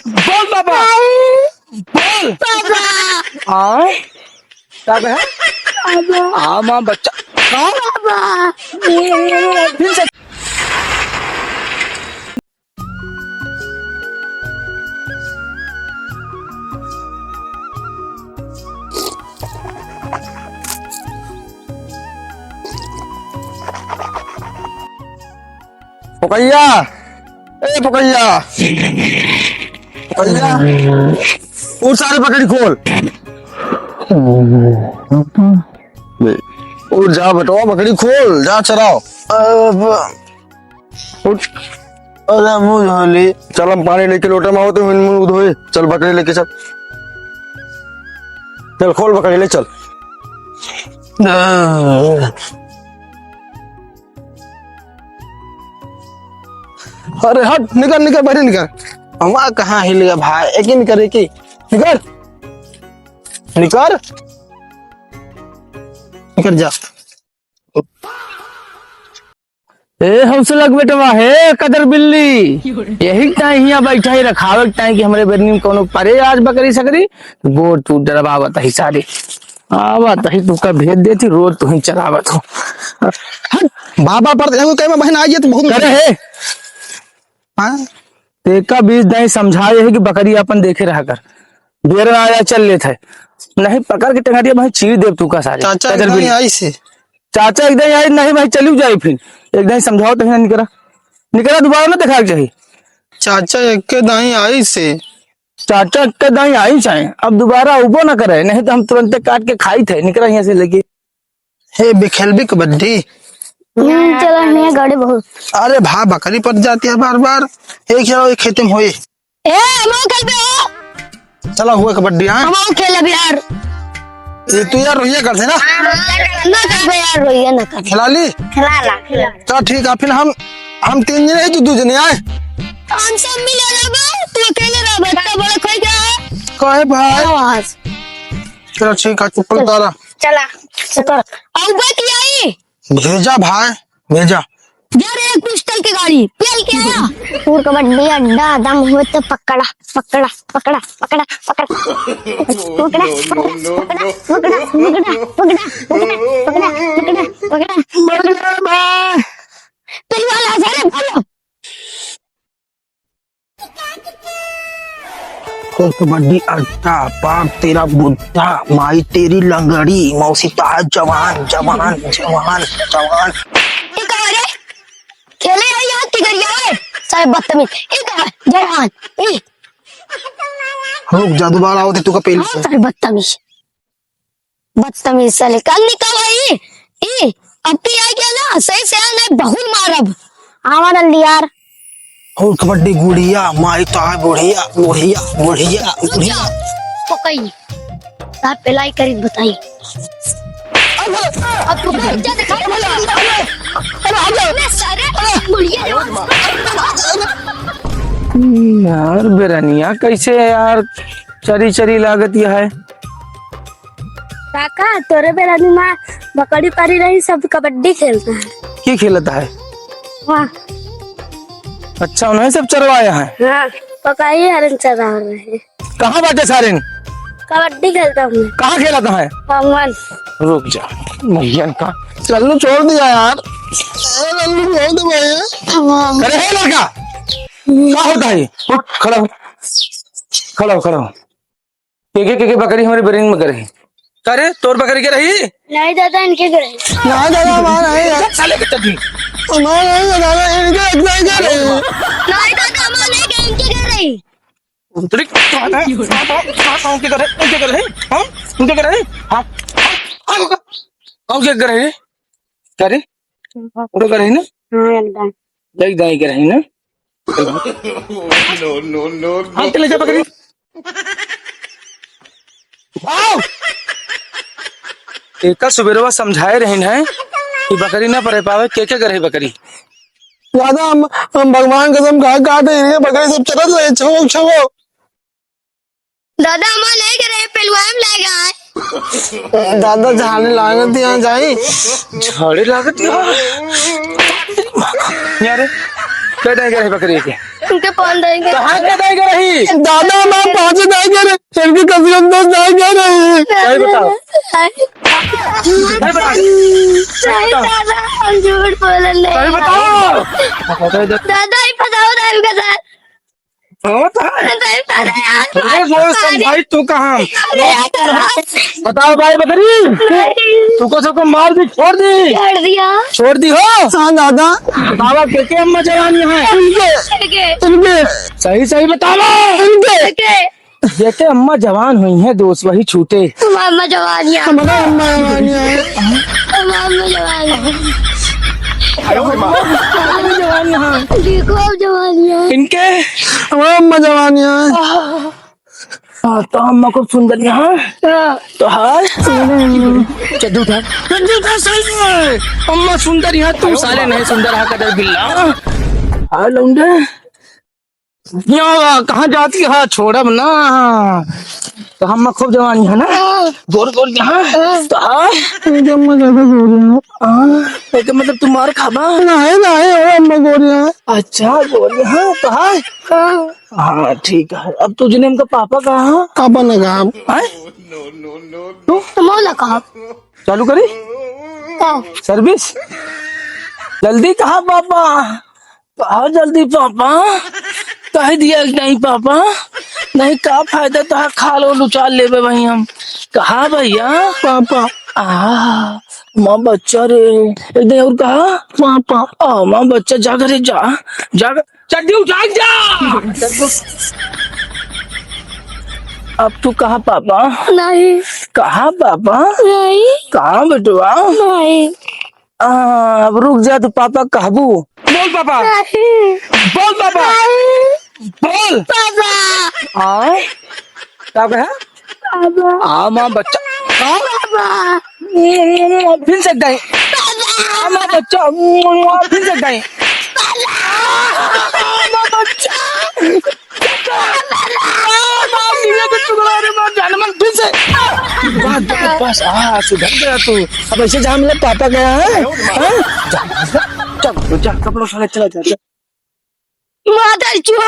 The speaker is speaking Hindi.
बोल पापा, बोल पापा। हाँ क्या कहा? हाँ माँ बच्चा पापा। फिर से पुकैया, ए पुकैया, पुकैया, उठ सारी पकड़ी खोल। उठ जा बेटवा, बकरी खोल, जा चराओ। उठ, अरे मुंह धोली। चल हम पानी लेके लोटे में आओ तो मुंह धोए। चल बकरी लेके चल, चल खोल बकरी ले चल। अरे हट, निकल निकल बाहर निकल। हवा कहाँ हिल गया भाई, एक ही निकल की निकल निकल निकल जा। ए हमसे लग बेटवा है कदर बिल्ली, यही टाइम यहाँ बैठा ही रखावे टाइम कि हमारे बरनी में कोनो परे आज बकरी सकरी गोर तू डरवावत ही सारी आवत ही तू का भेज देती रोज तू ही चलावत हो। बाबा पर कहीं बहन आई है तो बहुत करे है हाँ? तेका बीज नहीं समझाए है कि बकरी अपन देखे रहा कर बेर आया चल लेते है नहीं पकड़ के टंगारिया भाई चीर दे तू का सारी चाचा कदर बिल्ली। आई से चाचा एकदम आई नहीं भाई चली जाए फिर एकदम समझाओ तो निकला निकला दोबारा ना देखा चाहिए। चाचा एक दाई आई से चाचा के दाई आई चाहे अब दोबारा उबो ना करे नहीं तो हम तुरंत काट के खाई थे निकला यहाँ से लेके। हे बेखेलबी कबड्डी चला नहीं गाड़ी बहुत। अरे भा बकरी पड़ जाती है बार बार, एक जाओ एक खेते में होए। ए हम खेलते हो, चला हुआ कबड्डी। हाँ हम खेल अब यार। ये तू यार रोहिया करते ना ना कर यार रोइए ना कर। खिला ली खिला चल ठीक है फिर हम 3 जने हैं, तू 2 जने आए। हम सब मिले ना बे, तू अकेले रह बच्चा बड़ा कोई क्या है कहे भाई आवाज। चलो ठीक है चुप तारा चला चल अब बात आई भेजा भाई भेजा यार एक पिस्टल की गाड़ी पेल के आया पूर कबड्डी अड्डा दम हो तो पकड़ा पकड़ा पकड़ा पकड़ा पकड़ा पकड़ा पकड़ा पकड़ा पकड़ा तेरी वाला सारे भालो कबड्डी अड्डा पार तेरा बुद्धा माई तेरी लंगड़ी मौसी ताज जवान जवान जवान जवान। खेले रही हाथ की गरिया है सारे बदतमीज एक है जवान ए रुक जा दोबारा आओ तू का पेल से सारे बदतमीज बदतमीज साले कल निकल आई ए अब की आई क्या ना सही से नहीं बहुत मारब आवा जल्दी यार। हो कबड्डी गुड़िया माई ताज बुढ़िया बुढ़िया बुढ़िया बुढ़िया पकई साहब पहलाई करी बताई अब तू बच्चा दिखाई बोला अरे सारे बुढ़िया यार बेरनिया कैसे यार चरी चरी लागत यह है काका तोरे बेरानी माँ बकरी पारी रही सब कबड्डी खेलता है क्या खेलता है। वाह अच्छा उन्हें सब चरवाया है। हाँ पकाई हरन चला रहे कहाँ बाटे सारे कबड्डी खेलता हूँ कहाँ खेलता है। भगवान रुक जा भैया का चलो छोड़ दिया यार अरे है लड़का क्या होता है उठ खड़ा हो खड़ा हो खड़ा हो के बकरी हमारे ब्रेन में करे करे तोर बकरी के रही नहीं दादा इनके करे ना दादा हमारा है साले के तभी हमारा है दादा इनके एग्जाम कर रहे हैं नहीं दादा हम नहीं गए इनके करे उतरी कौन है कौन के करे हां उनके करे हां कौन के करे करे उड़ो करे ना हां एकदम देख दाई के रही ना नो नो हां चले जा बकरी आओ एक सुबेरवा समझाए रहे हैं कि बकरी ना परे पावे के करे बकरी दादा हम भगवान कसम खा काटे इनके बकरी सब चलत रहे छवो छवो दादा हम नहीं करे पहलवान ले गए दादा झाड़ने लागत यहाँ जाई झाड़े लागत यार क्या दाई रही बकरी के? उनके पान देंगे कहाँ क्या दाई रही? दादा मैं 5 दाई करे इनकी कसम 10 दाई करे। सही बताओ। नहीं दादा हम झूठ बोल रहे सही हैं बताओ। दादा ही बताओ दारू के साथ भाई तू कहाँ? बताओ भाई बकरी तू को सबको मार दी छोड़ दी? छोड़ दिया छोड़ दी हो? हाँ दादा बाबा के अम्मा जवान यहाँ है? इनके सही सही बताओ। देखे अम्मा जवान हुई है दोस्त वही छूटे। मामा जवानिया हमारा अम्मा मामा जवानिया जवान यहाँ देखो अब जवानिया इनके हमारा अम्मा जवानिया है। तो अम्मा को सुंदर यहाँ तो हाय चड्डू था सही है। अम्मा सुंदर यहाँ तू साले नहीं सुंदर है कदर बिल्ला। हाँ लौंडे यहाँ कहाँ जाती है छोड़ब ना तो हम खूब जवानी है ना गोर गोर यहाँ तो इनके अम्मा ज्यादा गोरियां एक मतलब तुम्हारे खाबा नहीं नहीं वो अम्मा गोरियां अच्छा गोर यहाँ तो हाँ ठीक है। अब तुझे ने हमका पापा कहा पापा ने कहा मौला कहा चालू करी सर्विस जल्दी कहा पापा कहा जल्दी पापा कह दिया नहीं पापा नहीं का फायदा तो खा लो लुचा ले वही हम कहा भैया पापा माँ बच्चा रे एकदम और कहा पापा माँ बच्चा जाग रे जाग चड्डी जाग जा। अब तू कहा पापा नहीं कहा पापा नहीं कहा बेटुआ नहीं अब रुक जा तो पापा कहबू बोल पापा नहीं बोल पापा बोल पापा क्या कहा माँ बच्चा पापा फिर सकता है माँ बच्चा फिर सकता है माँ बच्चा बस सुधर गया तू। अब ऐसे जहाँ मतलब पापा गया है चल जा कपड़ों साले चला जा माता चोर